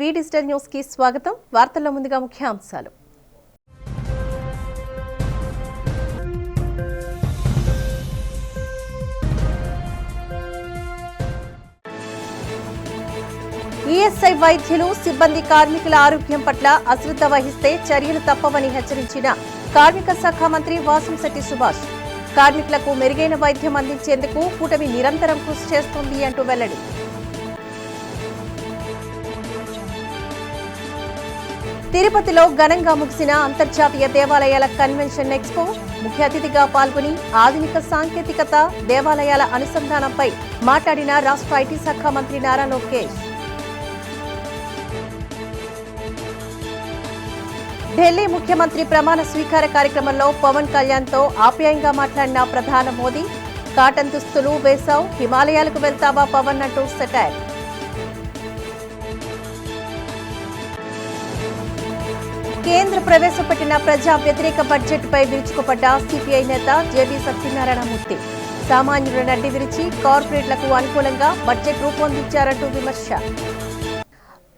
వి digital news కి స్వాగతం. వార్తల్లో ముందుగా ముఖ్యాంశాలు. ఈఎస్ఐ వైద్యులు సిబ్బంది కార్మికుల ఆరోగ్యం పట్ల అశ్రద్ధ వహిస్తే చర్యలు తప్పవని హెచ్చరించిన కార్మిక శాఖ మంత్రి వాసంశెట్టి సుభాష్. కార్మికులకు మెరుగైన వైద్యం అందించేందుకు కూటమి నిరంతరం కృషి చేస్తోంది అంటూ వెల్లడి. తిరుపతిలో ఘనంగా ముగిసిన అంతర్జాతీయ దేవాలయాల కన్వెన్షన్ ఎక్స్పో. ముఖ్య అతిథిగా పాల్గొని ఆధునిక సాంకేతికత దేవాలయాల అనుసంధానంపై మాట్లాడిన రాష్ట్ర ఐటీ శాఖ మంత్రి నారా లోకేష్. ఢిల్లీ ముఖ్యమంత్రి ప్రమాణ స్వీకార కార్యక్రమంలో పవన్ కళ్యాణ్తో ఆప్యాయంగా మాట్లాడిన ప్రధాని మోదీ. కాటన్ దుస్తులు వేశావ్, హిమాలయాలకు వెళ్తావా పవన్ అంటూ సెటైర్. కేంద్ర ప్రవేశపెట్టిన ప్రజా వ్యతిరేక బడ్జెట్ పై విరుచుకుపడ్డ సిపిఐ నేత జేవీ సత్యనారాయణమూర్తి. సామాన్యుల నడ్డి విరిచి కార్పొరేట్లకు అనుకూలంగా బడ్జెట్ రూపొందించారంటూ విమర్శ.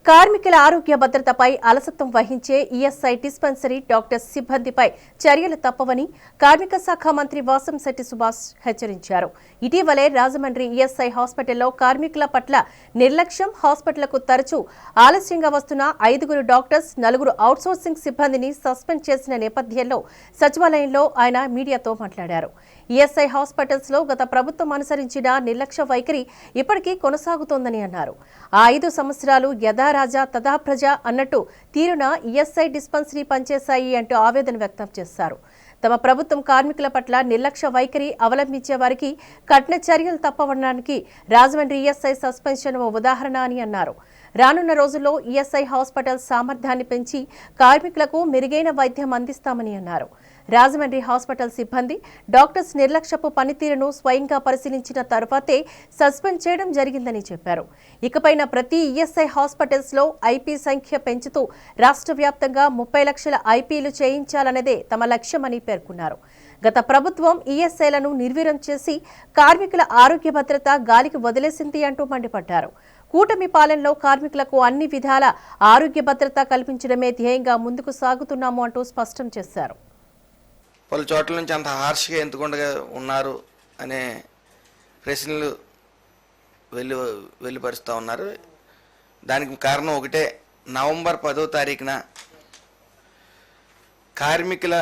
కార్మికుల ఆరోగ్య భద్రతపై అలసత్వం వహించే ఈఎస్ఐ డిస్పెన్సరీ డాక్టర్స్ సిబ్బందిపై చర్యలు తప్పవని కార్మిక శాఖ మంత్రి వాసంశెట్టి సుభాష్ హెచ్చరించారు. ఇటీవలే రాజమండ్రి ఈఎస్ఐ హాస్పిటల్లో కార్మికుల పట్ల నిర్లక్ష్యం, హాస్పిటల్కు తరచూ ఆలస్యంగా వస్తున్న 5 డాక్టర్స్, 4 అవుట్సోర్సింగ్ సిబ్బందిని సస్పెండ్ చేసిన నేపథ్యంలో సచివాలయంలో ఆయన మీడియాతో మాట్లాడారు. ఈఎస్ఐ హాస్పిటల్స్ లో గత ప్రభుత్వం అనుసరించిన నిర్లక్ష్య వైఖరి ఇప్పటికీ కొనసాగుతోందని అన్నారు. ఆ 5 సంవత్సరాలు యథారాజా తథా ప్రజ అన్నట్టు తీరున ఈఎస్ఐ డిస్పెన్సరీ పనిచేశాయి అంటూ ఆవేదన వ్యక్తం చేశారు. తమ ప్రభుత్వం కార్మికుల పట్ల నిర్లక్ష్య వైఖరి అవలంబించే వారికి కఠిన చర్యలు తప్పవడానికి రాజమండ్రి ఈఎస్ఐ సస్పెన్షన్ ఓ ఉదాహరణ అని అన్నారు. రానున్న రోజుల్లో ఈఎస్ఐ హాస్పిటల్ సామర్థ్యాన్ని పెంచి కార్మికులకు మెరుగైన వైద్యం అందిస్తామని అన్నారు. రాజమండ్రి హాస్పిటల్ సిబ్బంది, డాక్టర్స్ నిర్లక్ష్యపు పనితీరును స్వయంగా పరిశీలించిన తర్వాతే సస్పెండ్ చేయడం జరిగిందని చెప్పారు. ఇకపైన ప్రతి ఈఎస్ఐ హాస్పిటల్స్ లో ఐపీ సంఖ్య పెంచుతూ రాష్ట్ర వ్యాప్తంగా 30 లక్షల ఐపీలు చేయించాలన్నదే తమ లక్ష్యమని పేర్కొన్నారు. గత ప్రభుత్వం ఈఎస్ఐలను నిర్వీర్యం చేసి కార్మికుల ఆరోగ్య భద్రత గాలికి వదిలేసింది అంటూ మండిపడ్డారు. కూటమి పాలనలో కార్మికులకు అన్ని విధాల ఆరోగ్య భద్రత కల్పించడమే ధ్యేయంగా ముందుకు సాగుతున్నాము అంటూ స్పష్టం చేశారు. పలు చోట్ల నుంచి అంత హార్ష్గా ఎందుకుండా ఉన్నారు అనే ప్రశ్నలు వెలువరుస్తూ ఉన్నారు. దానికి కారణం ఒకటే, నవంబర్ 10వ తారీఖున కార్మికుల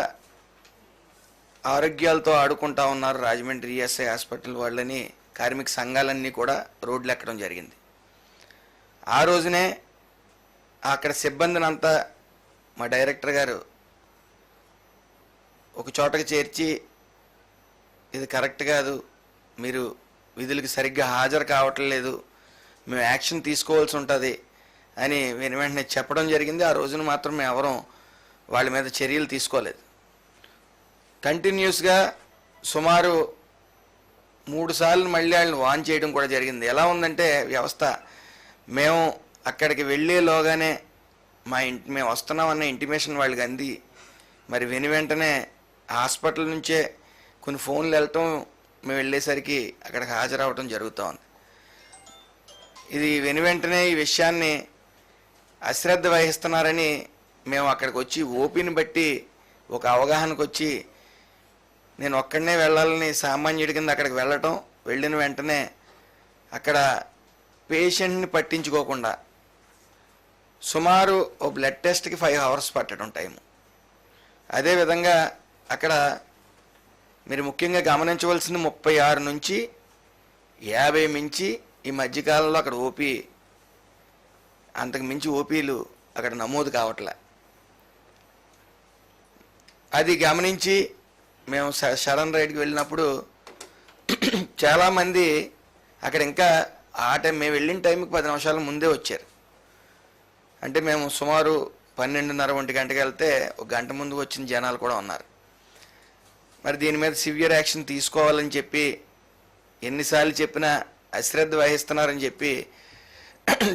ఆరోగ్యాలతో ఆడుకుంటా ఉన్నారు రాజమండ్రి ఈఎస్ఐ హాస్పిటల్ వాళ్ళని కార్మిక సంఘాలన్నీ కూడా రోడ్లు ఎక్కడం జరిగింది. ఆ రోజునే అక్కడ సిబ్బందిని అంతా మా డైరెక్టర్ గారు ఒక చోటకి చేర్చి, ఇది కరెక్ట్ కాదు, మీరు విధులకు సరిగ్గా హాజరు కావట్లేదు, మేము యాక్షన్ తీసుకోవాల్సి ఉంటుంది అని వెంటనే చెప్పడం జరిగింది. ఆ రోజున మాత్రం మేము ఎవరం వాళ్ళ మీద చర్యలు తీసుకోలేదు. కంటిన్యూస్గా సుమారు 3 సార్లు మళ్ళీ వాళ్ళని వాన్ చేయడం కూడా జరిగింది. ఎలా ఉందంటే వ్యవస్థ, మేము అక్కడికి వెళ్ళేలోగానే మేము వస్తున్నామన్న ఇంటిమేషన్ వాళ్ళకి అంది. మరి వెంటనే హాస్పిటల్ నుంచే కొన్ని ఫోన్లు వెళ్ళటం, మేము వెళ్ళేసరికి అక్కడికి హాజరవటం జరుగుతూ ఉంది. ఇది వెంటనే ఈ విషయాన్ని అశ్రద్ధ వహిస్తున్నారని మేము అక్కడికి వచ్చి ఓపీని బట్టి ఒక అవగాహనకు వచ్చి, నేను ఒక్కడనే వెళ్ళాలని సామాన్యుడి కింద అక్కడికి వెళ్ళటం, వెళ్ళిన వెంటనే అక్కడ పేషెంట్ని పట్టించుకోకుండా సుమారు ఓ బ్లడ్ టెస్ట్కి 5 అవర్స్ పట్టడం టైము. అదేవిధంగా అక్కడ మీరు ముఖ్యంగా గమనించవలసిన 36 నుంచి 50 మించి ఈ మధ్యకాలంలో అక్కడ ఓపీ, అంతకు మించి ఓపీలు అక్కడ నమోదు కావట్లే. అది గమనించి మేము సడన్ రైడ్కి వెళ్ళినప్పుడు చాలామంది అక్కడ ఇంకా ఆ టైం మేము వెళ్ళిన టైంకి 10 నిమిషాల ముందే వచ్చారు. అంటే మేము సుమారు 12:30, 1 గంటకి వెళ్తే 1 గంట ముందు వచ్చిన జనాలు కూడా ఉన్నారు. మరి దీని మీద సివియర్ యాక్షన్ తీసుకోవాలని చెప్పి ఎన్నిసార్లు చెప్పినా అశ్రద్ధ వహిస్తున్నారని చెప్పి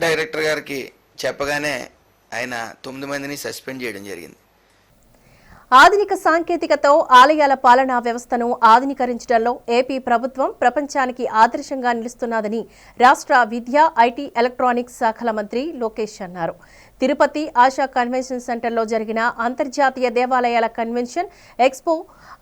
డైరెక్టర్ గారికి చెప్పగానే ఆయన 9 మందిని సస్పెండ్ చేయడం జరిగింది. ఆధునిక సాంకేతికతో ఆలయాల పాలనా వ్యవస్థను ఆధునీకరించడంలో ఏపీ ప్రభుత్వం ప్రపంచానికి ఆదర్శంగా నిలుస్తున్నదని రాష్ట్ర విద్యా, ఐటీ, ఎలక్ట్రానిక్స్ శాఖల మంత్రి లోకేష్ అన్నారు. తిరుపతి ఆశా కన్వెన్షన్ సెంటర్లో జరిగిన అంతర్జాతీయ దేవాలయాల కన్వెన్షన్ ఎక్స్పో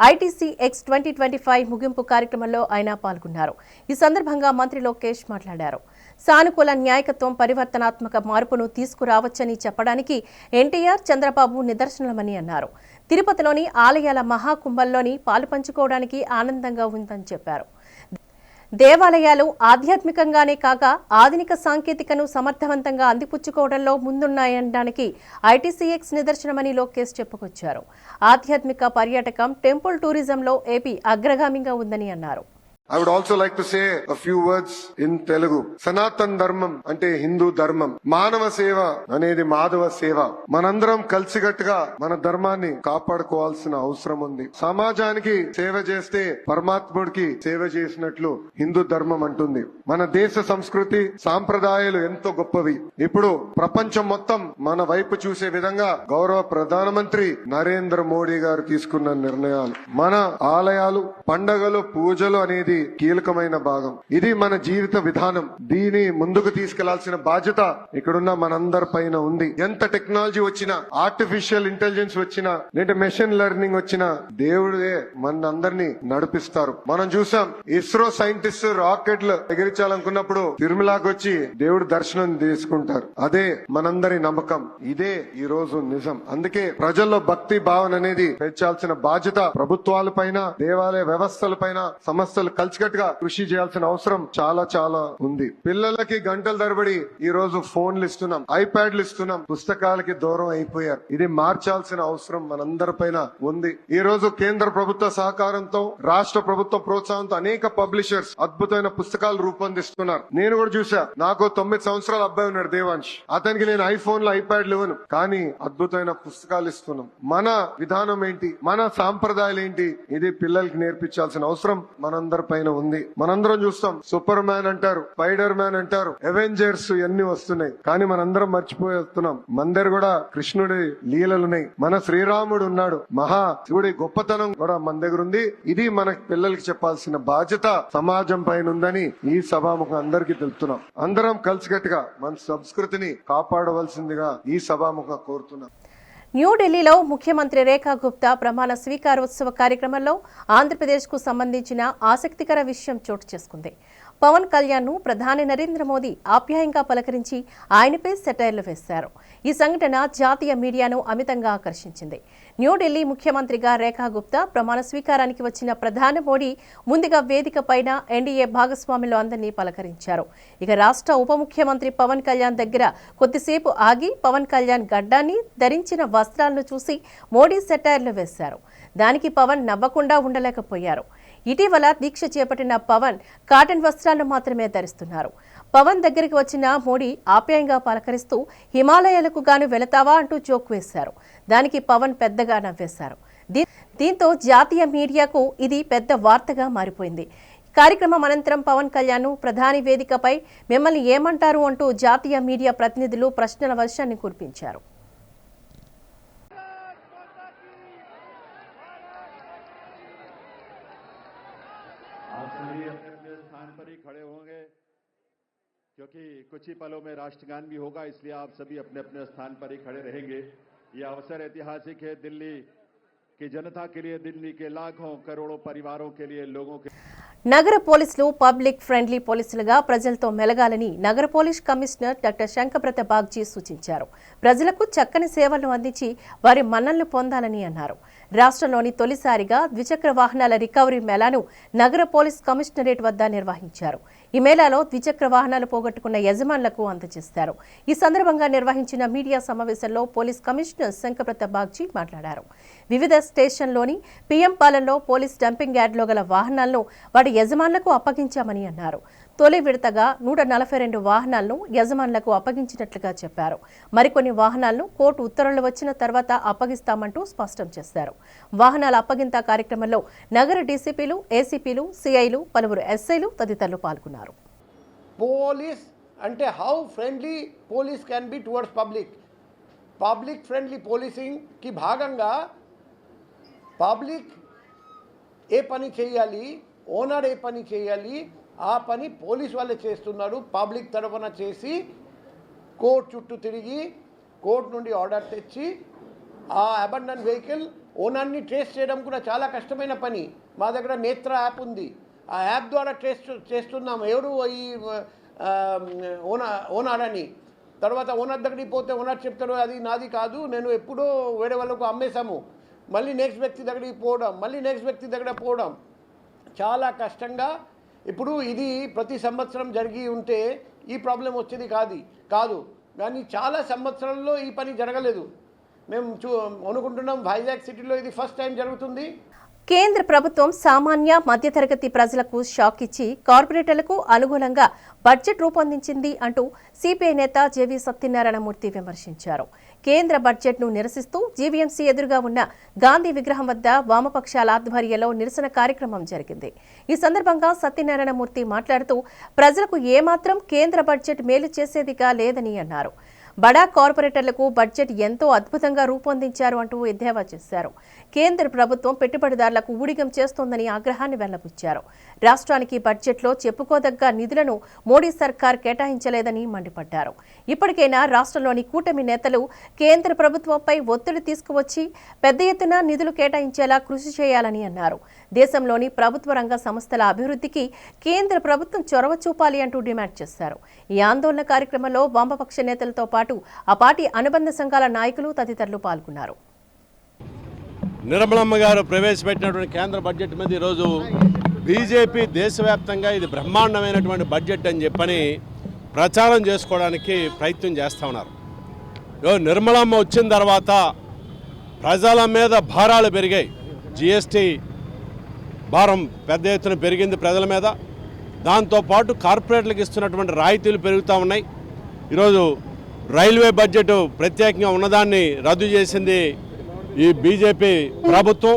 ఐటీసీ ఎక్స్ 2025 ముగింపు కార్యక్రమంలో ఆయన పాల్గొన్నారు. ఈ సందర్భంగా మంత్రి లోకేష్ మాట్లాడారు. సానుకూల న్యాయకత్వం పరివర్తనాత్మక మార్పును తీసుకురావచ్చని చెప్పడానికి ఎన్టీఆర్, చంద్రబాబు నిదర్శనమని అన్నారు. తిరుపతిలోని ఆలయాల మహాకుంభంలోని పాలుపంచుకోవడానికి ఆనందంగా ఉందని చెప్పారు. దేవాలయాలు ఆధ్యాత్మికంగానే కాక ఆధునిక సాంకేతికను సమర్థవంతంగా అందిపుచ్చుకోవడంలో ముందున్నాయనడానికి ఐటీసీఎక్స్ నిదర్శనమని లోకేష్ చెప్పుకొచ్చారు. ఆధ్యాత్మిక పర్యాటకం, టెంపుల్ టూరిజంలో ఏపీ అగ్రగామిగా ఉందని అన్నారు. I would also like to say a few words in Telugu. Sanatan Dharmam ante Hindu Dharmam. Manava Seva anedi Madhava Seva. Manandram కలిసికట్టుగా మన ధర్మాన్ని కాపాడుకోవాల్సిన అవసరం ఉంది. సమాజానికి సేవ చేస్తే పరమాత్ముడికి సేవ చేసినట్లు హిందూ ధర్మం అంటుంది. మన దేశ సంస్కృతి, సాంప్రదాయాలు ఎంతో గొప్పవి. ఇప్పుడు ప్రపంచం మొత్తం మన వైపు చూసే విధంగా గౌరవ ప్రధానమంత్రి నరేంద్ర మోడీ గారు తీసుకున్న నిర్ణయాలు, మన ఆలయాలు, పండగలు, పూజలు అనేది కీలకమైన భాగం. ఇది మన జీవిత విధానం. దీని ముందుకు తీసుకెళ్లాల్సిన బాధ్యత ఇక్కడున్న మనందరి పైన ఉంది. ఎంత టెక్నాలజీ వచ్చినా, ఆర్టిఫిషియల్ ఇంటెలిజెన్స్ వచ్చినా, లేదా మెషిన్ లెర్నింగ్ వచ్చినా దేవుడే మనందరినీ నడిపిస్తారు. మనం చూసాం, ఇస్రో సైంటిస్ట్ రాకెట్లు ఎగిరించాలనుకున్నప్పుడు తిరుమలకి వచ్చి దేవుడు దర్శనం తీసుకుంటారు. అదే మనందరి నమ్మకం. ఇదే ఈ రోజు నిజం. అందుకే ప్రజల్లో భక్తి భావన అనేది పెంచాల్సిన బాధ్యత ప్రభుత్వాల పైన, దేవాలయ వ్యవస్థల పైన, సంస్థలు కలిసికట్టుగా కృషి చేయాల్సిన అవసరం చాలా చాలా ఉంది. పిల్లలకి గంటల తరబడి ఈ రోజు ఫోన్లు ఇస్తున్నాం, ఐప్యాడ్లు ఇస్తున్నాం, పుస్తకాలకి దూరం అయిపోయారు. ఇది మార్చాల్సిన అవసరం మనందరి పైన ఉంది. ఈ రోజు కేంద్ర ప్రభుత్వ సహకారంతో, రాష్ట్ర ప్రభుత్వ ప్రోత్సాహంతో అనేక పబ్లిషర్స్ అద్భుతమైన పుస్తకాలు రూపొందిస్తున్నారు. నేను కూడా చూసా. నాకు 9 సంవత్సరాల అబ్బాయి ఉన్నాడు, దేవాంశ్. అతనికి నేను ఐఫోన్లు, ఐప్యాడ్లు ఇవ్వను, కానీ అద్భుతమైన పుస్తకాలు ఇస్తున్నాం. మన విధానం ఏంటి, మన సాంప్రదాయాలు ఏంటి, ఇది పిల్లలకి నేర్పించాల్సిన అవసరం మనందరి పైన ఉంది. మనందరం చూస్తాం, సూపర్ మ్యాన్ అంటారు, స్పైడర్ మ్యాన్ అంటారు, అవెంజర్స్ ఇవన్నీ వస్తున్నాయి. కానీ మనందరం మర్చిపోతున్నాం, మన దగ్గర కూడా కృష్ణుడి లీలలున్నాయి. మన శ్రీరాముడు ఉన్నాడు, మహా శివుడి గొప్పతనం కూడా మన దగ్గర ఉంది. ఇది మన పిల్లలకి చెప్పాల్సిన బాధ్యత సమాజం పైన ఉందని ఈ సభాముఖం అందరికీ తెలుపుతున్నాం. అందరం కలిసికట్టుగా మన సంస్కృతిని కాపాడవలసిందిగా ఈ సభాముఖం కోరుతున్నాం. న్యూఢిల్లీలో ముఖ్యమంత్రి రేఖా గుప్తా ప్రమాణ స్వీకారోత్సవ కార్యక్రమంలో ఆంధ్రప్రదేశ్కు సంబంధించిన ఆసక్తికర విషయం చోటు చేసుకుంది. పవన్ కళ్యాణ్ను ప్రధాని నరేంద్ర మోదీ ఆప్యాయంగా పలకరించి ఆయనపై సెటైర్లు వేశారు. ఈ సంఘటన జాతీయ మీడియాను అమితంగా ఆకర్షించింది. న్యూఢిల్లీ ముఖ్యమంత్రిగా రేఖా గుప్తా ప్రమాణ స్వీకారానికి వచ్చిన ప్రధాని మోడీ ముందుగా వేదిక పైన ఎన్డీఏ భాగస్వాములు అందరినీ పలకరించారు. ఇక రాష్ట్ర ఉప ముఖ్యమంత్రి పవన్ కళ్యాణ్ దగ్గర కొద్దిసేపు ఆగి పవన్ కళ్యాణ్ గడ్డాన్ని, ధరించిన వస్త్రాలను చూసి మోడీ సెటైర్లు వేశారు. దానికి పవన్ నవ్వకుండా ఉండలేకపోయారు. ఇటీవల దీక్ష చేపట్టిన పవన్ కాటన్ వస్త్రాలను మాత్రమే ధరిస్తున్నారు. పవన్ దగ్గరికి వచ్చిన మోడీ ఆప్యాయంగా పలకరిస్తూ హిమాలయాలకు గాను వెళతావా అంటూ జోక్ వేశారు. దానికి పవన్ పెద్దగా నవ్వేశారు. దీంతో జాతీయ మీడియాకు ఇది పెద్ద వార్తగా మారిపోయింది. కార్యక్రమం అనంతరం పవన్ కళ్యాణ్ ప్రధాని వేదికపై మిమ్మల్ని ఏమంటారు అంటూ జాతీయ మీడియా ప్రతినిధులు ప్రశ్నల వర్షాన్ని కురిపించారు. स्थान पर ही खड़े होंगे क्योंकि कुछ ही पलों में राष्ट्रगान भी होगा, इसलिए आप सभी अपने अपने स्थान पर ही खड़े रहेंगे। ये अवसर ऐतिहासिक है दिल्ली की जनता के लिए, दिल्ली के लाखों करोड़ों परिवारों के लिए, लोगों के నగర పోలీసులు పబ్లిక్ ఫ్రెండ్లీ పోలీసులుగా ప్రజలతో మెలగాలని నగర పోలీస్ కమిషనర్ డాక్టర్ శంకప్రత బాగ్జీ సూచించారు. ప్రజలకు చక్కని సేవలను అందించి వారి మన్ననలు పొందాలని అన్నారు. రాష్ట్రంలోని తొలిసారిగా ద్విచక్ర వాహనాల రికవరీ మేళాను నగర పోలీస్ కమిషనరేట్ వద్ద నిర్వహించారు. ఈ మేళాలో ద్విచక్ర వాహనాలు పోగొట్టుకున్న యజమానులకు అందజేస్తారు. ఈ సందర్భంగా నిర్వహించిన మీడియా సమావేశంలో పోలీస్ కమిషనర్ శంకప్రత బాగ్జీ మాట్లాడారు. వివిధ స్టేషన్లోని పీఎం పాలనలో పోలీస్ డంపింగ్ యార్డ్లో గల వాహనాలను వాటి యజమానులకు అప్పగించామని అన్నారు. తొలి విడతగా 142 వాహనాలను యజమానులకు అప్పగించినట్లుగా చెప్పారు. మరికొన్ని వాహనాలను కోర్టు ఉత్తర్వులు వచ్చిన తర్వాత అప్పగిస్తామంటూ స్పష్టం చేశారు. వాహనాల అప్పగింత కార్యక్రమంలో నగర డీసీపీలు, ఏసీపీలు, సిఐలు, పలువురు ఎస్ఐలు తదితరులు పాల్గొన్నారు. పోలీస్ అంటే how friendly police can be towards public friendly policing కి భాగంగా పబ్లిక్ ఏ పని చేయాలి, ఓనర్ ఏ పని చేయాలి, ఆ పని పోలీస్ వాళ్ళే చేస్తున్నారు. పబ్లిక్ తరఫున చేసి కోర్టు చుట్టూ తిరిగి కోర్టు నుండి ఆర్డర్ తెచ్చి ఆ అబండన్ వెహికల్ ఓనర్ని ట్రేస్ చేయడం కూడా చాలా కష్టమైన పని. మా దగ్గర నేత్ర యాప్ ఉంది, ఆ యాప్ ద్వారా ట్రేస్ చేస్తున్నాం ఎవరు ఈ ఓనర్ అని. తర్వాత ఓనర్ దగ్గరికి పోతే ఓనర్ చెప్తారు అది నాది కాదు, నేను ఎప్పుడో వేరే వాళ్ళకు అమ్మేశాము. మళ్ళీ నెక్స్ట్ వ్యక్తి దగ్గరికి పోవడం, మళ్ళీ నెక్స్ట్ వ్యక్తి దగ్గర పోవడం చాలా కష్టంగా. ఇప్పుడు ఇది ప్రతి సంవత్సరం జరిగి ఉంటే ఈ ప్రాబ్లం వచ్చేది కాదు కానీ చాలా సంవత్సరాల్లో ఈ పని జరగలేదు. మేము అనుకుంటున్నాం వైజాగ్ సిటీలో ఇది ఫస్ట్ టైం జరుగుతుంది. కేంద్ర ప్రభుత్వం సామాన్య మధ్యతరగతి ప్రజలకు షాక్ ఇచ్చి కార్పొరేటర్లకు అనుగుణంగా బడ్జెట్ రూపొందించింది అంటూ సిపిఐ నేత జేవీ సత్యనారాయణమూర్తి విమర్శించారు. కేంద్ర బడ్జెట్ను నిరసిస్తూ జీవీఎంసీ ఎదురుగా ఉన్న గాంధీ విగ్రహం వద్ద వామపక్షాల ఆధ్వర్యంలో నిరసన కార్యక్రమం జరిగింది. ఈ సందర్భంగా సత్యనారాయణమూర్తి మాట్లాడుతూ ప్రజలకు ఏమాత్రం కేంద్ర బడ్జెట్ మేలు చేసేదిగా లేదని అన్నారు. బడా కార్పొరేటర్లకు బడ్జెట్ ఎంతో అద్భుతంగా రూపొందించారు అంటూ ఎద్దేవా చేశారు. కేంద్ర ప్రభుత్వం పెట్టుబడిదారులకు ఊడిగం చేస్తోందని ఆగ్రహాన్ని వెల్లబుచ్చారు. రాష్ట్రానికి బడ్జెట్లో చెప్పుకోదగ్గ నిధులను మోడీ సర్కార్ కేటాయించలేదని మండిపడ్డారు. ఇప్పటికైనా రాష్ట్రంలోని కూటమి నేతలు కేంద్ర ప్రభుత్వంపై ఒత్తిడి తీసుకువచ్చి పెద్ద ఎత్తున నిధులు కేటాయించేలా కృషి చేయాలని అన్నారు. దేశంలోని ప్రభుత్వ రంగ సంస్థల అభివృద్ధికి కేంద్ర ప్రభుత్వం చొరవ చూపాలి అంటూ డిమాండ్ చేశారు. ఈ ఆందోళన కార్యక్రమంలో వామపక్ష నేతలతో పాటు ఆ పార్టీ అనుబంధ సంఘాల నాయకులు తదితరులు పాల్గొన్నారు. నిర్మలమ్మ గారు ప్రవేశపెట్టినటువంటి కేంద్ర బడ్జెట్ మీద ఈరోజు బీజేపీ దేశవ్యాప్తంగా ఇది బ్రహ్మాండమైనటువంటి బడ్జెట్ అని చెప్పని ప్రచారం చేసుకోవడానికి ప్రయత్నం చేస్తూ ఉన్నారు. నిర్మలమ్మ వచ్చిన తర్వాత ప్రజల మీద భారాలు పెరిగాయి. జిఎస్టీ భారం పెద్ద ఎత్తున పెరిగింది ప్రజల మీద. దాంతోపాటు కార్పొరేట్లకు ఇస్తున్నటువంటి రాయితీలు పెరుగుతూ ఉన్నాయి. ఈరోజు రైల్వే బడ్జెట్ ప్రత్యేకంగా ఉన్నదాన్ని రద్దు చేసింది ఈ బీజేపీ ప్రభుత్వం.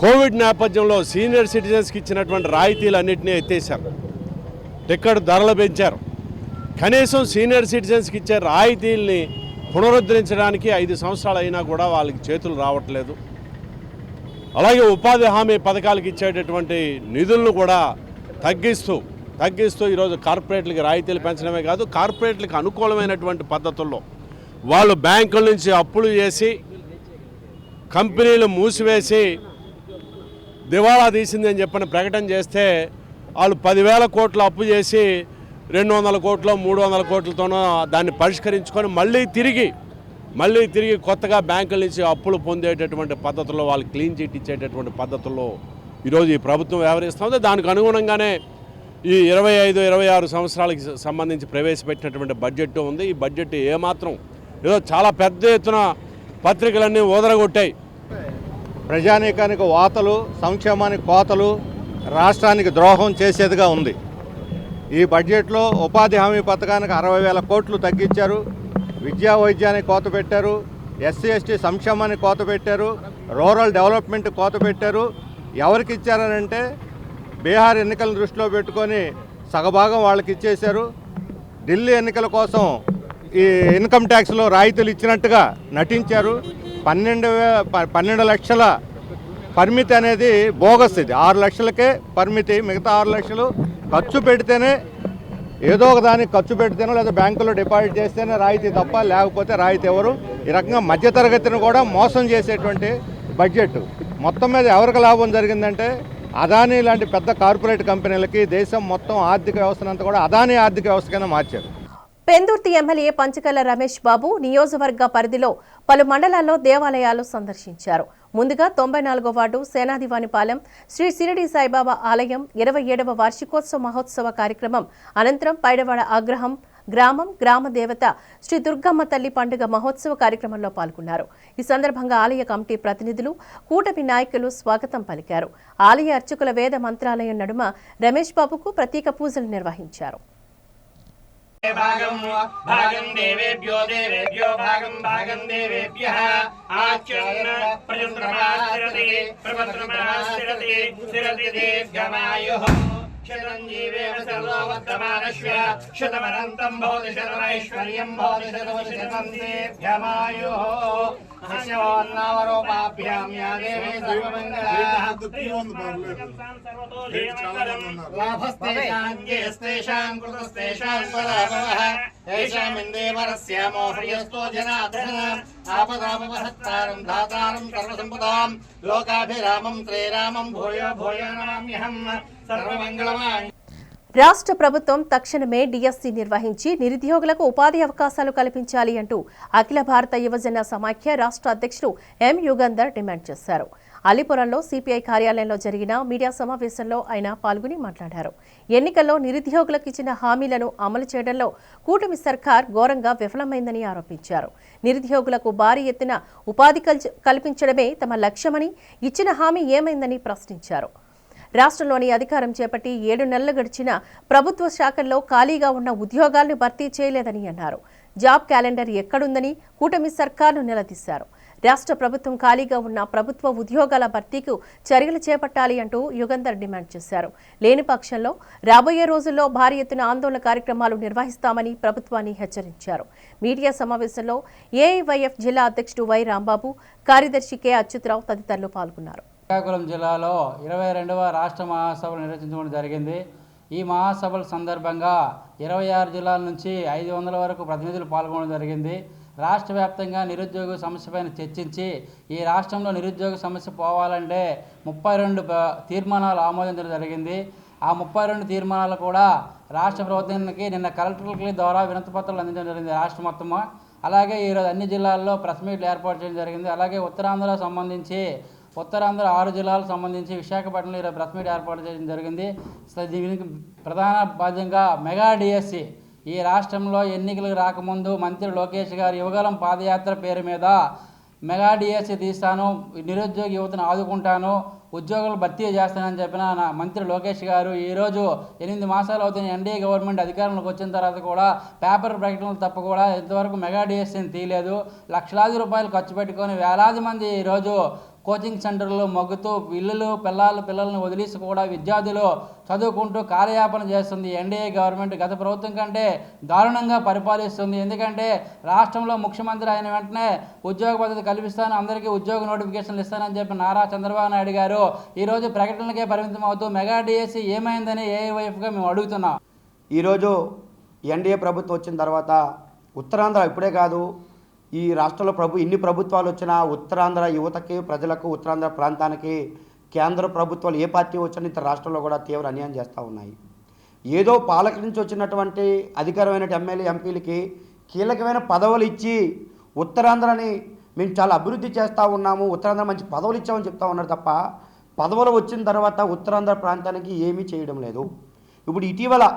కోవిడ్ నేపథ్యంలో సీనియర్ సిటిజన్స్కి ఇచ్చినటువంటి రాయితీలన్నింటినీ ఎత్తేసారు. టికెట్ ధరలు పెంచారు. కనీసం సీనియర్ సిటిజన్స్కి ఇచ్చే రాయితీల్ని పునరుద్ధరించడానికి 5 సంవత్సరాలు అయినా కూడా వాళ్ళకి చేతులు రావట్లేదు. అలాగే ఉపాధి హామీ పథకాలకు ఇచ్చేటటువంటి నిధులను కూడా తగ్గిస్తూ ఈరోజు కార్పొరేట్లకి రాయితీలు పెంచడమే కాదు, కార్పొరేట్లకు అనుకూలమైనటువంటి పద్ధతుల్లో వాళ్ళు బ్యాంకుల నుంచి అప్పులు చేసి కంపెనీలు మూసివేసి దివాళా తీసిందని చెప్పని ప్రకటన చేస్తే వాళ్ళు 10,000 కోట్ల అప్పు చేసి 200 కోట్లు 300 కోట్లతోనో దాన్ని పరిష్కరించుకొని మళ్ళీ తిరిగి కొత్తగా బ్యాంకుల నుంచి అప్పులు పొందేటటువంటి పద్ధతుల్లో వాళ్ళు క్లీన్ చిట్ ఇచ్చేటటువంటి పద్ధతుల్లో ఈరోజు ఈ ప్రభుత్వం వ్యవహరిస్తుంది. దానికి అనుగుణంగానే ఈ 25-26 సంవత్సరాలకి సంబంధించి ప్రవేశపెట్టినటువంటి బడ్జెట్ ఉంది. ఈ బడ్జెట్ ఏమాత్రం ఏదో చాలా పెద్ద ఎత్తున పత్రికలన్నీ ఓదరగొట్టాయి. ప్రజానీకానికి వాతలు, సంక్షేమానికి కోతలు, రాష్ట్రానికి ద్రోహం చేసేదిగా ఉంది. ఈ బడ్జెట్లో ఉపాధి హామీ పథకానికి 60,000 కోట్లు తగ్గించారు. విద్యా వైద్యానికి కోత పెట్టారు. ఎస్సీ ఎస్టీ సంక్షేమానికి కోత పెట్టారు. రూరల్ డెవలప్మెంట్ కోత పెట్టారు. ఎవరికి ఇచ్చారనంటే బీహార్ ఎన్నికలను దృష్టిలో పెట్టుకొని సగభాగం వాళ్ళకి ఇచ్చేశారు. ఢిల్లీ ఎన్నికల కోసం ఈ ఇన్కమ్ ట్యాక్స్లో రాయితీలు ఇచ్చినట్టుగా నటించారు. 12 లక్షల పరిమితి అనేది బోగస్. ఇది 6 లక్షలకే పరిమితి. మిగతా 6 లక్షలు ఖర్చు పెడితేనే, ఏదో ఒక దానికి ఖర్చు పెడితేనో లేదా బ్యాంకులో డిపాజిట్ చేస్తేనే రాయితీ తప్ప లేకపోతే రాయితీ ఎవరు. ఈ రకంగా మధ్యతరగతిని కూడా మోసం చేసేటువంటి బడ్జెట్. మొత్తం మీద ఎవరికి లాభం జరిగిందంటే అదానీ లాంటి పెద్ద కార్పొరేట్ కంపెనీలకి దేశం మొత్తం ఆర్థిక వ్యవస్థనంతా కూడా అదానీ ఆర్థిక వ్యవస్థ కింద మార్చారు. పెందుర్తి ఎమ్మెల్యే పంచకర్ల రమేష్ బాబు నియోజకవర్గ పరిధిలో పలు మండలాల్లో దేవాలయాలు సందర్శించారు. ముందుగా 94వ వార్డు సేనాదివానిపాలెం శ్రీ సిరిడి సాయిబాబా ఆలయం 27వ వార్షికోత్సవ మహోత్సవ కార్యక్రమం అనంతరం పైడవాడ ఆగ్రహం గ్రామ దేవత శ్రీ దుర్గమ్మ తల్లి పండుగ మహోత్సవ కార్యక్రమంలో పాల్గొన్నారు. ఈ సందర్భంగా ఆలయ కమిటీ ప్రతినిధులు, కూటమి నాయకులు స్వాగతం పలికారు. ఆలయ అర్చకుల వేద మంత్రాలయం నడుమ రమేష్ బాబుకు ప్రత్యేక పూజలు నిర్వహించారు. భాగం దేవేభ్యో భాగం దేవేభ్యః ఆచరణ ప్రజంత్రమాశ్రతి ప్రపత్రమాశ్రతి స్థిరతి దీర్ఘమాయుః చిరంజీవేవ సర్వవర్తమానస్య శతమనంతం భవతి శతమైశ్వర్యం భవతి శతవశతం దీర్ఘమాయుః హస్యోన్నావరోపాభ్యాం యా దేవీ సర్వమంగళాస్తేషాం కృతస్తేషాం పరాభవః ఏషామిందేవరస్యామో శ్రియస్తో జనార్దన ఆపదాపహత్తారం దాతారం సర్వసంపదాం లోకాభిరామం శ్రీరామం భూయో భూయో నమామ్యహం సర్వమంగళమాంగళ్యం. రాష్ట్ర ప్రభుత్వం తక్షణమే డిఎస్సి నిర్వహించి నిరుద్యోగులకు ఉపాధి అవకాశాలు కల్పించాలి అంటూ అఖిల భారత యువజన సమాఖ్య రాష్ట్ర అధ్యక్షుడు ఎం యుగంధర్ డిమాండ్ చేశారు. అలీపురంలో సిపిఐ కార్యాలయంలో జరిగిన మీడియా సమావేశంలో ఆయన పాల్గొని మాట్లాడారు. ఎన్నికల్లో నిరుద్యోగులకు ఇచ్చిన హామీలను అమలు చేయడంలో కూటమి సర్కార్ ఘోరంగా విఫలమైందని ఆరోపించారు. నిరుద్యోగులకు భారీ ఎత్తున ఉపాధి కల్పించడమే తమ లక్ష్యమని, ఇచ్చిన హామీ ఏమైందని ప్రశ్నించారు. రాష్ట్రంలోని అధికారం చేపట్టి 7 నెలలు గడిచిన ప్రభుత్వ శాఖల్లో ఖాళీగా ఉన్న ఉద్యోగాలను భర్తీ చేయలేదని అన్నారు. జాబ్ క్యాలెండర్ ఎక్కడుందని కూటమి సర్కార్ను నిలదీశారు. రాష్ట్ర ప్రభుత్వం ఖాళీగా ఉన్న ప్రభుత్వ ఉద్యోగాల భర్తీకి చర్యలు చేపట్టాలి అంటూ యుగంధర్ డిమాండ్ చేశారు. లేని పక్షంలో రాబోయే రోజుల్లో భారీ ఎత్తున ఆందోళన కార్యక్రమాలు నిర్వహిస్తామని ప్రభుత్వాన్ని హెచ్చరించారు. మీడియా సమావేశంలో ఏఐవైఎఫ్ జిల్లా అధ్యక్షుడు వై రాంబాబు, కార్యదర్శి కె అచ్యుతరావు తదితరులు పాల్గొన్నారు. శ్రీకాకుళం జిల్లాలో 22వ రాష్ట్ర మహాసభలు నిర్వహించడం జరిగింది. ఈ మహాసభల సందర్భంగా 26 జిల్లాల నుంచి 500 వరకు ప్రతినిధులు పాల్గొనడం జరిగింది. రాష్ట్ర వ్యాప్తంగా నిరుద్యోగ సమస్యపైన చర్చించి ఈ రాష్ట్రంలో నిరుద్యోగ సమస్య పోవాలంటే 32 తీర్మానాలు ఆమోదించడం జరిగింది. ఆ 32 తీర్మానాలు కూడా రాష్ట్ర ప్రభుత్వానికి నిన్న కలెక్టర్ల ద్వారా వినతిపత్రాలు అందించడం జరిగింది రాష్ట్ర మొత్తము. అలాగే ఈరోజు అన్ని జిల్లాల్లో ప్రెస్ మీట్లు ఏర్పాటు చేయడం జరిగింది. అలాగే ఉత్తరాంధ్ర సంబంధించి 6 జిల్లాలకు సంబంధించి విశాఖపట్నంలో ఈరోజు ప్రెస్ మీట్ ఏర్పాటు చేయడం జరిగింది. దీనికి ప్రధాన భాగంగా మెగా డిఎస్సి ఈ రాష్ట్రంలో ఎన్నికలకు రాకముందు మంత్రి లోకేష్ గారు యువగలం పాదయాత్ర పేరు మీద మెగా డిఎస్సి తీస్తాను, నిరుద్యోగ యువతను ఆదుకుంటాను, ఉద్యోగాలు భర్తీ చేస్తానని చెప్పిన మంత్రి లోకేష్ గారు ఈరోజు 8 మాసాలు అవుతున్న ఎన్డీఏ గవర్నమెంట్ అధికారంలోకి వచ్చిన తర్వాత కూడా పేపర్ ప్రకటనలు తప్ప కూడా ఇంతవరకు మెగా డిఎస్సిని తీయలేదు. లక్షలాది రూపాయలు ఖర్చు పెట్టుకొని వేలాది మంది ఈరోజు కోచింగ్ సెంటర్లు మొగ్గుతూ పిల్లలను వదిలేసి కూడా విద్యార్థులు చదువుకుంటూ కార్యయాపన చేస్తుంది ఎన్డీఏ గవర్నమెంట్. గత ప్రభుత్వం కంటే దారుణంగా పరిపాలిస్తుంది. ఎందుకంటే రాష్ట్రంలో ముఖ్యమంత్రి అయిన వెంటనే ఉద్యోగ పద్ధతి కల్పిస్తాను, అందరికీ ఉద్యోగ నోటిఫికేషన్లు ఇస్తానని చెప్పి నారా చంద్రబాబు నాయుడు గారు ఈరోజు ప్రకటనలకే పరిమితం అవుతూ మెగా డిఎస్సి ఏమైందని ఏఐవైఎఫ్గా మేము అడుగుతున్నాం. ఈరోజు ఎన్డీఏ ప్రభుత్వం వచ్చిన తర్వాత ఉత్తరాంధ్ర ఇప్పుడే కాదు, ఈ రాష్ట్రంలో ఇన్ని ప్రభుత్వాలు వచ్చినా ఉత్తరాంధ్ర యువతకి, ప్రజలకు, ఉత్తరాంధ్ర ప్రాంతానికి కేంద్ర ప్రభుత్వాలు ఏ పార్టీ వచ్చినా ఇతర రాష్ట్రంలో కూడా తీవ్ర అన్యాయం చేస్తూ ఉన్నాయి. ఏదో పాలక నుంచి వచ్చినటువంటి అధికారమైన ఎమ్మెల్యే ఎంపీలకి కీలకమైన పదవులు ఇచ్చి ఉత్తరాంధ్రని మేము చాలా అభివృద్ధి చేస్తూ ఉన్నాము, ఉత్తరాంధ్ర మంచి పదవులు ఇచ్చామని చెప్తా ఉన్నారు తప్ప పదవులు వచ్చిన తర్వాత ఉత్తరాంధ్ర ప్రాంతానికి ఏమీ చేయడం లేదు. ఇప్పుడు ఇటీవల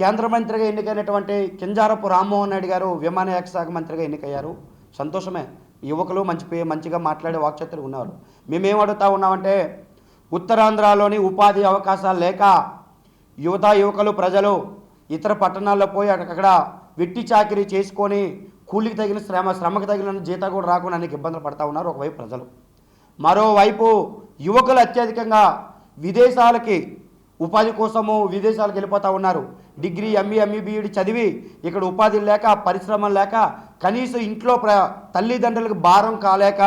కేంద్ర మంత్రిగా ఎన్నికైనటువంటి కింజారపు రామ్మోహన్ నాయుడు గారు విమానయాన శాఖ మంత్రిగా ఎన్నికయ్యారు. సంతోషమే, యువకులు మంచిగా మాట్లాడే వాక్చతులు ఉన్నారు. మేమేం అడుగుతా ఉన్నామంటే ఉత్తరాంధ్రలోని ఉపాధి అవకాశాలు లేక యువకులు ప్రజలు ఇతర పట్టణాల్లో పోయి అక్కడ వెట్టి చాకిరీ చేసుకొని కూలికి తగిన శ్రమకు తగిన జీతం కూడా రాకుండా అనేక ఇబ్బందులు పడతా ఉన్నారు ఒకవైపు ప్రజలు. మరోవైపు యువకులు అత్యధికంగా విదేశాలకి ఉపాధి కోసము విదేశాలకు వెళ్ళిపోతూ ఉన్నారు. డిగ్రీ, ఎంఏ, బీఈడి చదివి ఇక్కడ ఉపాధి లేక, పరిశ్రమలు లేక, కనీసం ఇంట్లో తల్లిదండ్రులకు భారం కాలేక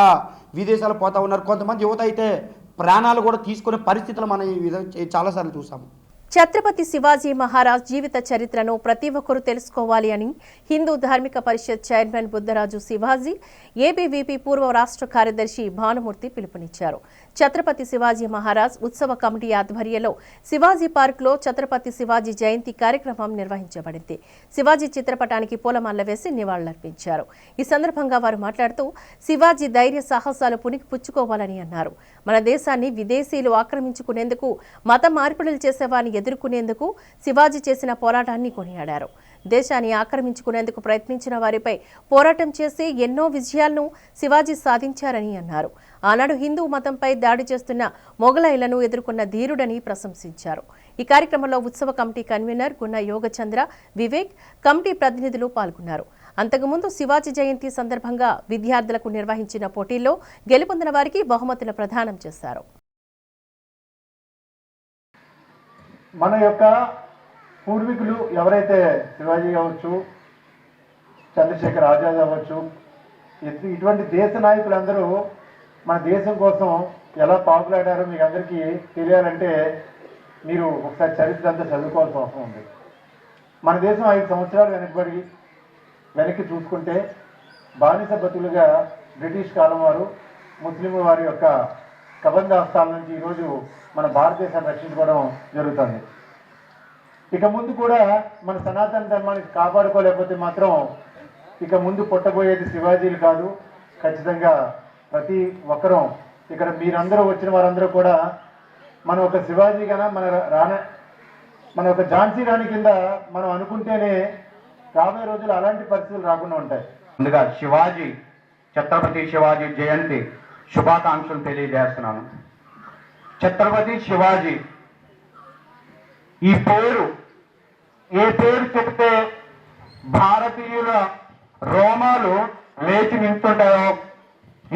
విదేశాలు పోతూ ఉన్నారు. కొంతమంది యువత అయితే ప్రాణాలు కూడా తీసుకునే పరిస్థితులు మనం చాలాసార్లు చూసాము. ఛత్రపతి శివాజీ మహారాజ్ జీవిత చరిత్రను ప్రతి ఒక్కరూ తెలుసుకోవాలి అని హిందూ ధార్మిక పరిషత్ చైర్మన్ బుద్ధరాజు శివాజీ ఏబీవీపీ పూర్వ రాష్ట్ర కార్యదర్శి భానుమూర్తి పిలుపునిచ్చారు. ఛత్రపతి శివాజీ మహారాజ్ ఉత్సవ కమిటీ ఆధ్వర్యంలో శివాజీ పార్క్లో ఛత్రపతి శివాజీ జయంతి కార్యక్రమం నిర్వహించబడింది. శివాజీ చిత్రపటానికి పూలమాల వేసి నివాళులర్పించారు. ఈ సందర్భంగా వారు మాట్లాడుతూ శివాజీ ధైర్య సాహసాలు పుచ్చుకోవాలని అన్నారు. మన దేశాన్ని విదేశీయులు ఆక్రమించుకునేందుకు, మత మార్పిడులు చేసేవారిని ఎదుర్కొనేందుకు శివాజీ చేసిన పోరాటాన్ని కొనియాడారు. దేశాన్ని ఆక్రమించుకునేందుకు ప్రయత్నించిన వారిపై పోరాటం చేసి ఎన్నో విజయాలను శివాజీ సాధించారని అన్నారు. ఆనాడు హిందూ మతంపై దాడి చేస్తున్న మొఘలాయులను ఎదుర్కొన్న ధీరుడని ప్రశంసించారు. ఈ కార్యక్రమంలో ఉత్సవ కమిటీ కన్వీనర్ గున్న యోగచంద్ర, వివేక్, కమిటీ ప్రతినిధులు పాల్గొన్నారు. అంతకుముందు శివాజీ జయంతి సందర్భంగా విద్యార్థులకు నిర్వహించిన పోటీల్లో గెలుపొందిన వారికి బహుమతుల ప్రదానం చేశారు. మన యొక్క పూర్వీకులు ఎవరైతే శివాజీ అవ్వచ్చు, చంద్రశేఖర్ ఆజాద్ అవ్వచ్చు, ఇటువంటి దేశ నాయకులందరూ మన దేశం కోసం ఎలా పాకులాడారో మీకు అందరికీ తెలియాలంటే మీరు ఒకసారి చరిత్ర అంతా చదువుకోవాల్సిన అవసరం ఉంది. మన దేశం 5 సంవత్సరాలు వెనక్కి చూసుకుంటే బానిస బతులుగా బ్రిటిష్ కాలం వారు ముస్లింల వారి యొక్క కబంధ హస్తాల నుంచి ఈరోజు మన భారతదేశాన్ని రక్షించుకోవడం జరుగుతుంది. ఇక ముందు కూడా మన సనాతన ధర్మాన్ని కాపాడుకోలేకపోతే మాత్రం ఇక ముందు పుట్టబోయేది శివాజీలు కాదు, ఖచ్చితంగా ప్రతి ఒక్కరూ ఇక్కడ మీరందరూ వచ్చిన వారందరూ కూడా మన ఒక శివాజీ కన్నా మన ఒక ఝాన్సీ రాణి కింద మనం అనుకుంటేనే రాబోయే రోజులు అలాంటి పరిస్థితులు రాకుండా ఉంటాయి. ముందుగా ఛత్రపతి శివాజీ జయంతి శుభాకాంక్షలు తెలియజేస్తున్నాను. ఛత్రపతి శివాజీ ఈ పేరు ఏ పేరు చెబితే భారతీయుల రోమాలు లేచి నించుంటాయో,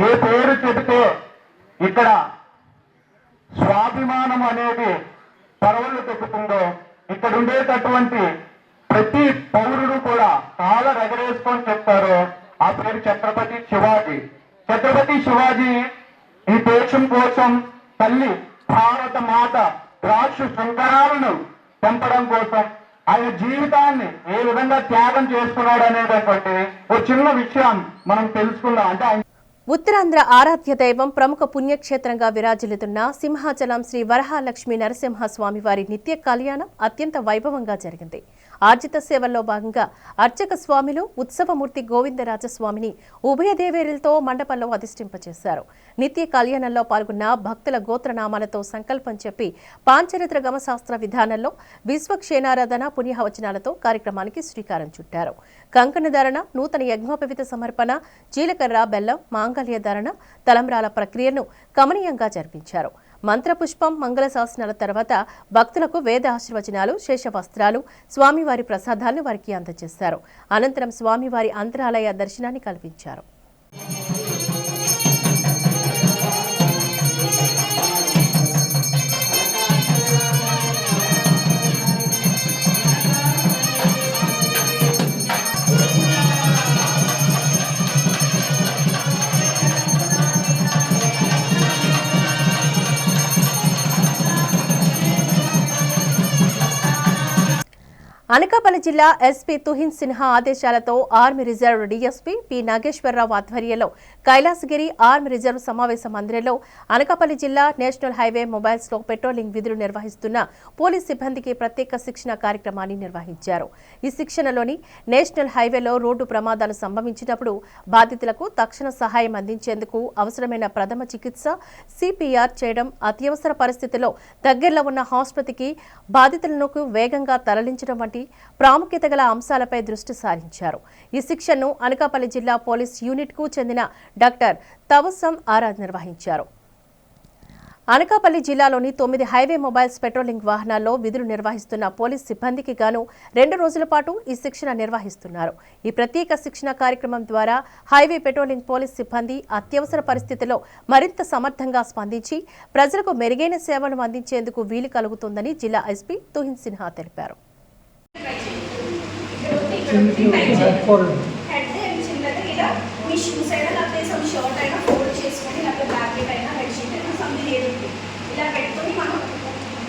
ఏ పేరు చెబితే ఇక్కడ స్వాభిమానం అనేది పరవళ్ళు తొక్కుతుందో, ఇక్కడ ఉండేటటువంటి ప్రతి పౌరుడు కూడా చాలా రగరేసుకొని చెప్తారు ఆ పేరు ఛత్రపతి శివాజీ. ఛత్రపతి శివాజీ ఈ దేశం కోసం తల్లి భారత మాత రాక్షు శృంఖరాలను పెంపడం కోసం ఆయన జీవితాన్ని ఏ విధంగా త్యాగం చేసుకున్నాడు అనేటటువంటి ఒక చిన్న విషయం మనం తెలుసుకుందాం. అంటే ఉత్తరాంధ్ర ఆరాధ్య దైవం ప్రముఖ పుణ్యక్షేత్రంగా విరాజిల్లుతున్న సింహాచలం శ్రీ వరహాలక్ష్మీ నరసింహస్వామి వారి నిత్య కళ్యాణం అత్యంత వైభవంగా జరిగింది. ఆర్జిత సేవల్లో భాగంగా అర్చక స్వామిలు ఉత్సవమూర్తి గోవిందరాజస్వామిని ఉభయ దేవేరులతో మండపంలో అధిష్ఠింపచేశారు. నిత్య కళ్యాణంలో పాల్గొన్న భక్తుల గోత్రనామాలతో సంకల్పం చెప్పి పాంచరిత్ర గమశాస్త్ర విధానంలో విశ్వక్షేణారాధన పుణ్యవచనాలతో కార్యక్రమానికి శ్రీకారం చుట్టారు. కంకణ ధారణ, నూతన యజ్ఞోపవిత సమర్పణ, జీలకర్ర బెల్లం మాంగళ్య ధారణ, తలంబ్రాల ప్రక్రియను కమనీయంగా జరిపించారు. మంత్రపుష్పం, మంగళ శాసనాల తర్వాత భక్తులకు వేద ఆశీర్వచనాలు, శేషవస్త్రాలు, స్వామివారి ప్రసాదాలను వారికి అందజేశారు. అనంతరం స్వామివారి అంతరాలయ దర్శనాన్ని కల్పించారు. అనకాపల్లి జిల్లా ఎస్పీ తుహిన్ సిన్హా ఆదేశాలతో army reserve DSP P Nageswararao ఆధ్వర్యంలో కైలాసగిరి ఆర్మీ రిజర్వ్ సమావేశ మందిరంలో అనకాపల్లి జిల్లా నేషనల్ హైవే మొబైల్స్ లో పెట్రోలింగ్ విధులు నిర్వహిస్తున్న పోలీస్ సిబ్బందికి ప్రత్యేక శిక్షణ కార్యక్రమాన్ని నిర్వహించారు. ఈ శిక్షణలోని నేషనల్ హైవేలో రోడ్డు ప్రమాదాలు సంభవించినప్పుడు బాధితులకు తక్షణ సహాయం అందించేందుకు అవసరమైన ప్రథమ చికిత్స, సిపిఆర్ చేయడం, అత్యవసర పరిస్థితుల్లో దగ్గరలో ఉన్న ఆసుపత్రికి బాధితులను వేగంగా తరలించడం వంటి ప్రాముఖ్యత గల అంశాలపై దృష్టి సారించారు. ఈ శిక్షణను అనకాపల్లి జిల్లా పోలీస్ యూనిట్ కు చెందిన డాక్టర్ తవసం ఆరాధ్ నిర్వహించారు. అనకాపల్లి జిల్లాలోని 9 హైవే మొబైల్స్ పెట్రోలింగ్ వాహనాల్లో విధులు నిర్వహిస్తున్న పోలీస్ సిబ్బందికి గాను 2 రోజుల పాటు ఈ శిక్షణ నిర్వహిస్తున్నారు. ఈ ప్రత్యేక శిక్షణ కార్యక్రమం ద్వారా హైవే పెట్రోలింగ్ పోలీస్ సిబ్బంది అత్యవసర పరిస్థితుల్లో మరింత సమర్థంగా స్పందించి ప్రజలకు మెరుగైన సేవలు అందించేందుకు వీలు కలుగుతుందని జిల్లా ఎస్పీ తుహిన్ సిన్హా తెలిపారు. ఇలా పెట్టుకొని మనం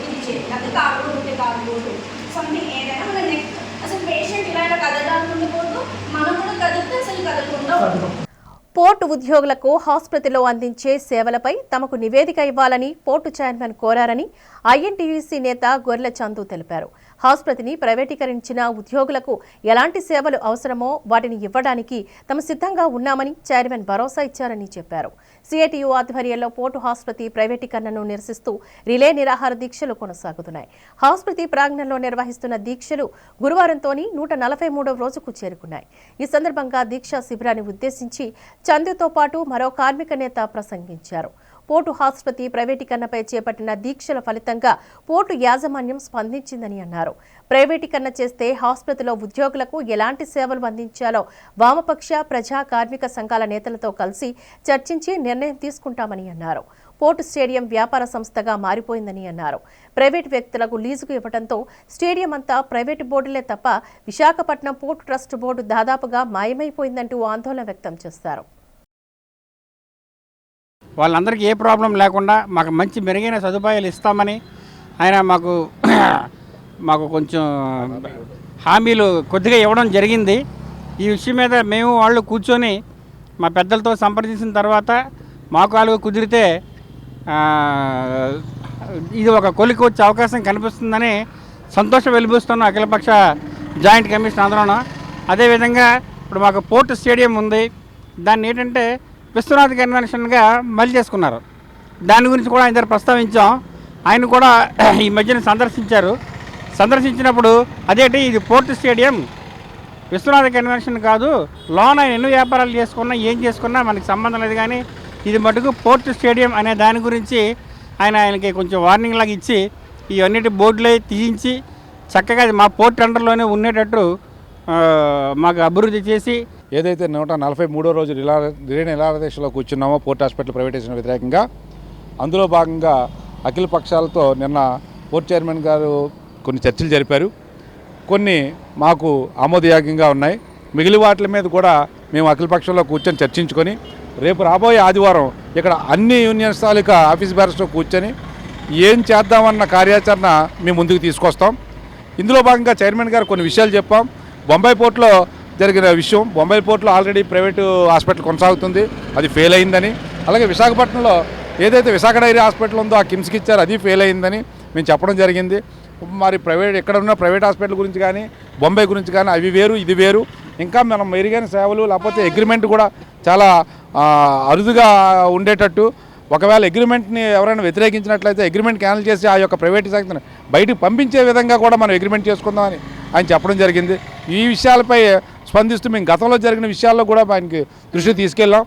ఇది చేయాలి. అది కాకూడదు సంథింగ్ ఏదైనా మన నెక్స్ట్ అసలు పేషెంట్ ఇలా కదలడానికి ఉండకూడదు, మనం కూడా కదిలితే అసలు కదలకుండా ఉండదు. పోర్టు ఉద్యోగులకు ఆసుపత్రిలో అందించే సేవలపై తమకు నివేదిక ఇవ్వాలని పోర్టు చైర్మన్ కోరారని ఐఎన్టీయూసీ నేత గొర్రెల చందు తెలిపారు. ఆసుపత్రిని ప్రైవేటీకరించిన ఉద్యోగులకు ఎలాంటి సేవలు అవసరమో వాటిని ఇవ్వడానికి తమ సిద్ధంగా ఉన్నామని చైర్మన్ భరోసా ఇచ్చారని చెప్పారు. సిఐటియు ఆధ్వర్యంలో పోర్టు ఆసుపత్రి ప్రైవేటీకరణను నిరసిస్తూ రిలే నిరాహార దీక్షలు కొనసాగుతున్నాయి. ఆసుపత్రి ప్రాంగణంలో నిర్వహిస్తున్న దీక్షలు గురువారంతోని 143వ రోజుకు చేరుకున్నాయి. ఈ సందర్భంగా దీక్షా శిబిరాన్ని ఉద్దేశించి చందుతో పాటు మరో కార్మిక నేత ప్రసంగించారు. పోర్టు ఆసుపత్రి ప్రైవేటీకరణపై చేపట్టిన దీక్షల ఫలితంగా పోర్టు యాజమాన్యం స్పందించిందని అన్నారు. ప్రైవేటీకరణ చేస్తే ఆసుపత్రిలో ఉద్యోగులకు ఎలాంటి సేవలు అందించాలో వామపక్ష, ప్రజా, కార్మిక సంఘాల నేతలతో కలిసి చర్చించి నిర్ణయం తీసుకుంటామని అన్నారు. పోర్టు స్టేడియం వ్యాపార సంస్థగా మారిపోయిందని అన్నారు. ప్రైవేటు వ్యక్తులకు లీజుకు ఇవ్వడంతో స్టేడియం అంతా ప్రైవేటు బోర్డులే తప్ప విశాఖపట్నం పోర్టు ట్రస్ట్ బోర్డు దాదాపుగా మాయమైపోయిందంటూ ఆందోళన వ్యక్తం చేశారు. వాళ్ళందరికీ ఏ ప్రాబ్లం లేకుండా మాకు మంచి మెరుగైన సదుపాయాలు ఇస్తామని ఆయన మాకు కొంచెం హామీలు కొద్దిగా ఇవ్వడం జరిగింది. ఈ విషయం మీద మేము వాళ్ళు కూర్చొని మా పెద్దలతో సంప్రదించిన తర్వాత మాకు వాళ్ళు కుదిరితే ఇది ఒక కొలికి వచ్చే అవకాశం కనిపిస్తుందని సంతోషం వెలిపిస్తున్నాం అఖిలపక్ష జాయింట్ కమిషన్ ఆందోళన. అదేవిధంగా ఇప్పుడు మాకు పోర్టు స్టేడియం ఉంది, దాన్ని ఏంటంటే విశ్వనాథ్ కన్వెన్షన్గా మళ్ళీ చేసుకున్నారు. దాని గురించి కూడా ఆయన దగ్గర ప్రస్తావించాం. ఆయన కూడా ఈ మధ్యన సందర్శించినప్పుడు అదేంటి ఇది పోర్టు స్టేడియం, విశ్వనాథ కన్వెన్షన్ కాదు, లోన్ ఆయన ఎన్ని వ్యాపారాలు చేసుకున్నా ఏం చేసుకున్నా మనకి సంబంధం లేదు, కానీ ఇది మటుకు పోర్టు స్టేడియం అనే దాని గురించి ఆయనకి కొంచెం వార్నింగ్ లాగా ఇచ్చి ఇవన్నిటి బోర్డులే తీయించి చక్కగా మా పోర్ట్ అండర్లోనే ఉండేటట్టు మాకు అభివృద్ధి చేసి ఏదైతే 143వ రోజు రిలే నిరాదేశంలో కూర్చున్నామో పోర్ట్ హాస్పిటల్ ప్రైవేటైజేషన్ వ్యతిరేకంగా, అందులో భాగంగా అఖిల పక్షాలతో నిన్న పోర్ట్ చైర్మన్ గారు కొన్ని చర్చలు జరిపారు. కొన్ని మాకు ఆమోదయోగ్యంగా ఉన్నాయి. మిగిలిన వాటి మీద కూడా మేము అఖిల పక్షంలో కూర్చొని చర్చించుకొని రేపు రాబోయే ఆదివారం ఇక్కడ అన్ని యూనియన్స్ తాలూకా ఆఫీస్ బ్యారస్తో కూర్చొని ఏం చేద్దామన్న కార్యాచరణ మేము ముందుకు తీసుకొస్తాం. ఇందులో భాగంగా చైర్మన్ గారు కొన్ని విషయాలు చెప్పాం. బొంబాయి పోర్టులో జరిగిన విషయం, బొంబాయి పోర్టులో ఆల్రెడీ ప్రైవేటు హాస్పిటల్ కొనసాగుతుంది, అది ఫెయిల్ అయిందని. అలాగే విశాఖపట్నంలో ఏదైతే విశాఖ డైరీ హాస్పిటల్ ఉందో ఆ కిమ్స్కి ఇచ్చారు, అది ఫెయిల్ అయిందని మేము చెప్పడం జరిగింది. మరి ఎక్కడ ఉన్న ప్రైవేట్ హాస్పిటల్ గురించి కానీ బొంబాయి గురించి కానీ అవి వేరు ఇది వేరు. ఇంకా మనం మెరుగైన సేవలు లేకపోతే అగ్రిమెంట్ కూడా చాలా అరుదుగా ఉండేటట్టు, ఒకవేళ అగ్రిమెంట్ని ఎవరైనా వ్యతిరేకించినట్లయితే అగ్రిమెంట్ క్యాన్సిల్ చేసి ఆ యొక్క ప్రైవేట్ సంస్థను బయటకు పంపించే విధంగా కూడా మనం అగ్రిమెంట్ చేసుకుందామని ఆయన చెప్పడం జరిగింది. ఈ విషయాలపై స్పందిస్తూ మేము గతంలో జరిగిన విషయాల్లో కూడా ఆయనకి దృష్టి తీసుకెళ్ళాం.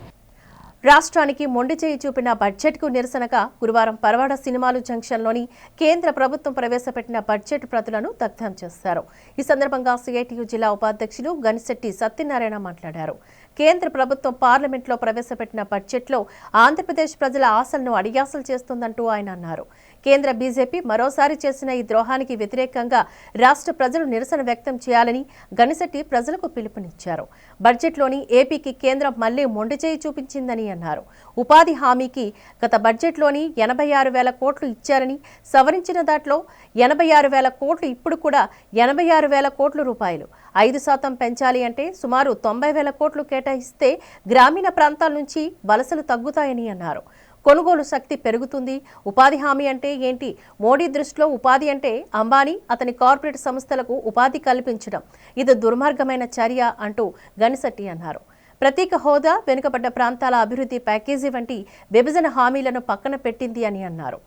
రాష్ట్రానికి మొండి చేయి చూపిన బడ్జెట్కు నిరసనగా గురువారం పరవాడ సినిమాలు జంక్షన్లోని కేంద్ర ప్రభుత్వం ప్రవేశపెట్టిన బడ్జెట్ ప్రతులను దగ్ధం చేశారు. ఈ సందర్భంగా సిఐటియు జిల్లా ఉపాధ్యక్షులు గనిశెట్టి సత్యనారాయణ మాట్లాడారు. కేంద్ర ప్రభుత్వం పార్లమెంట్లో ప్రవేశపెట్టిన బడ్జెట్లో ఆంధ్రప్రదేశ్ ప్రజల ఆశలను అడియాసలు చేస్తోందంటూ ఆయన అన్నారు. కేంద్ర బీజేపీ మరోసారి చేసిన ఈ ద్రోహానికి వ్యతిరేకంగా రాష్ట్ర ప్రజలు నిరసన వ్యక్తం చేయాలని గనిశెట్టి ప్రజలకు పిలుపునిచ్చారు. బడ్జెట్లోని ఏపీకి కేంద్రం మళ్లీ మొండిచేయి చూపించిందని అన్నారు. ఉపాధి హామీకి గత బడ్జెట్లోని 86,000 కోట్లు ఇచ్చారని, సవరించిన దాంట్లో 86,000 కోట్లు, ఇప్పుడు కూడా 86,000 కోట్ల రూపాయలు 5% పెంచాలి అంటే సుమారు 90,000 కోట్లు కేటాయిస్తే గ్రామీణ ప్రాంతాల నుంచి వలసలు తగ్గుతాయని అన్నారు. కొనుగోలు శక్తి పెరుగుతుంది. ఉపాధి హామీ అంటే ఏంటి? మోడీ దృష్టిలో ఉపాధి అంటే అంబానీ, అతని కార్పొరేట్ సంస్థలకు ఉపాధి కల్పించడం. ఇది దుర్మార్గమైన చర్య అంటూ గనిశెట్టి అన్నారు. ప్రత్యేక హోదా, వెనుకబడ్డ ప్రాంతాల అభివృద్ధి ప్యాకేజీ వంటి విభజన హామీలను పక్కన పెట్టింది అని అన్నారు.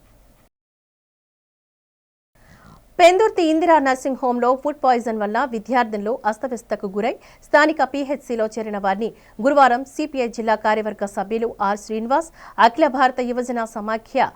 పెందుర్తి ఇందిరా నర్సింగ్ హోంలో ఫుడ్ పాయిజన్ వల్ల విద్యార్థులు అస్తవ్యస్తకు గురై స్థానిక పీహెచ్సీలో చేరిన వారిని గురువారం సిపిఐ జిల్లా కార్యవర్గ సభ్యులు ఆర్ శ్రీనివాస్, అఖిల భారత యువజన సమాఖ్య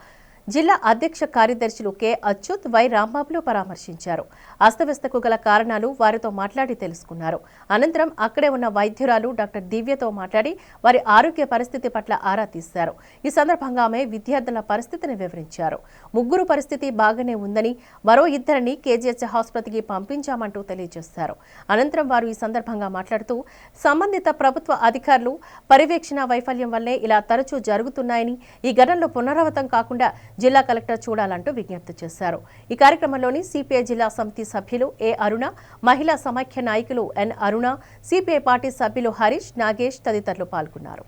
జిల్లా అధ్యక్ష కార్యదర్శులు కె అచ్యుత్, వై రాంబాబులు పరామర్శించారు. అస్తవ్యస్తకు గల కారణాలు వారితో మాట్లాడి తెలుసుకున్నారు. అనంతరం అక్కడే ఉన్న వైద్యురాలు డాక్టర్ దివ్యతో మాట్లాడి వారి ఆరోగ్య పరిస్థితి పట్ల ఆరా తీశారు. ఈ సందర్భంగా ఆమె విద్యార్థుల పరిస్థితిని వివరించారు. ముగ్గురు పరిస్థితి బాగానే ఉందని, మరో 2 కేజీహెచ్ ఆసుపత్రికి పంపించామంటూ తెలియజేశారు. అనంతరం వారు ఈ సందర్భంగా మాట్లాడుతూ సంబంధిత ప్రభుత్వ అధికారులు పర్యవేక్షణ వైఫల్యం వల్లే ఇలా తరచూ జరుగుతున్నాయని, ఈ ఘటనలో పునరావృతం కాకుండా జిల్లా కలెక్టర్ చూడాలంటూ విజ్ఞప్తి చేశారు. ఈ కార్యక్రమంలోని సిపిఐ జిల్లా సమితి సభ్యులు ఏ అరుణ, మహిళా సమాఖ్య నాయకులు ఎన్ అరుణ, సిపిఐ పార్టీ సభ్యులు హరీష్, నాగేష్ తదితరులు పాల్గొన్నారు.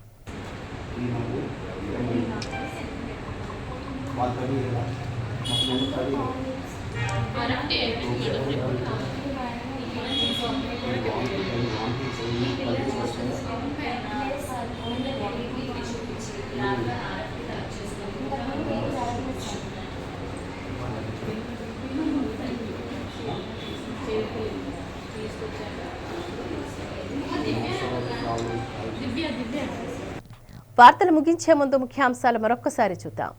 వార్తలు ముగించే ముందు ముఖ్యాంశాలు మరొక్కసారి చూద్దాం.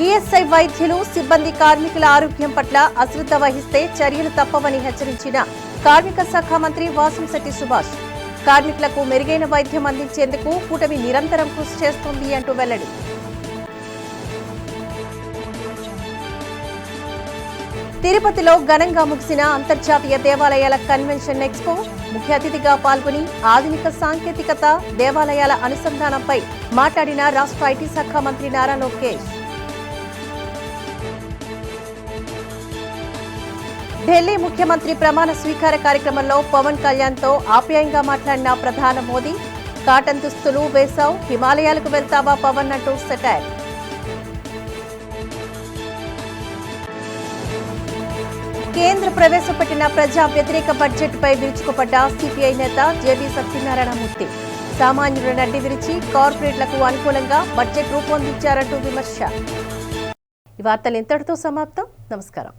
ఈ ఈఎస్ఐ వైద్యులు సిబ్బంది కార్మికుల ఆరోగ్యం పట్ల అశ్రద్ధ వహిస్తే చర్యలు తప్పవని హెచ్చరించిన కార్మిక శాఖ మంత్రి వాసంశెట్టి సుభాష్. కార్మికులకు మెరుగైన వైద్యం అందించేందుకు కూటమి నిరంతరం కృషి చేస్తోంది అంటూ వెల్లడి. తిరుపతిలో ఘనంగా ముగిసిన అంతర్జాతీయ దేవాలయాల కన్వెన్షన్ ఎక్స్పో. ముఖ్య అతిథిగా పాల్గొని ఆధునిక సాంకేతికత దేవాలయాల అనుసంధానంపై మాట్లాడిన రాష్ట్ర ఐటీ శాఖ మంత్రి నారా లోకేష్. ఢిల్లీ ముఖ్యమంత్రి ప్రమాణ స్వీకార కార్యక్రమంలో పవన్ కళ్యాణ్తో ఆప్యాయంగా మాట్లాడిన ప్రధాని మోదీ. కాటన్ దుస్తులు వేశావు, హిమాలయాలకు వెళ్తావా పవన్ అంటూ సెటైర్. కేంద్ర ప్రవేశపెట్టిన ప్రజా వ్యతిరేక బడ్జెట్పై విరుచుకుపడ్డ సిపిఐ నేత జేబీ సత్యనారాయణ మూర్తి. సామాన్యుల నడ్డి విరిచి కార్పొరేట్లకు అనుకూలంగా బడ్జెట్ రూపొందించారంటూ విమర్శ. ఈ వార్తలు ఇంతటితో సమాప్తం. నమస్కారం.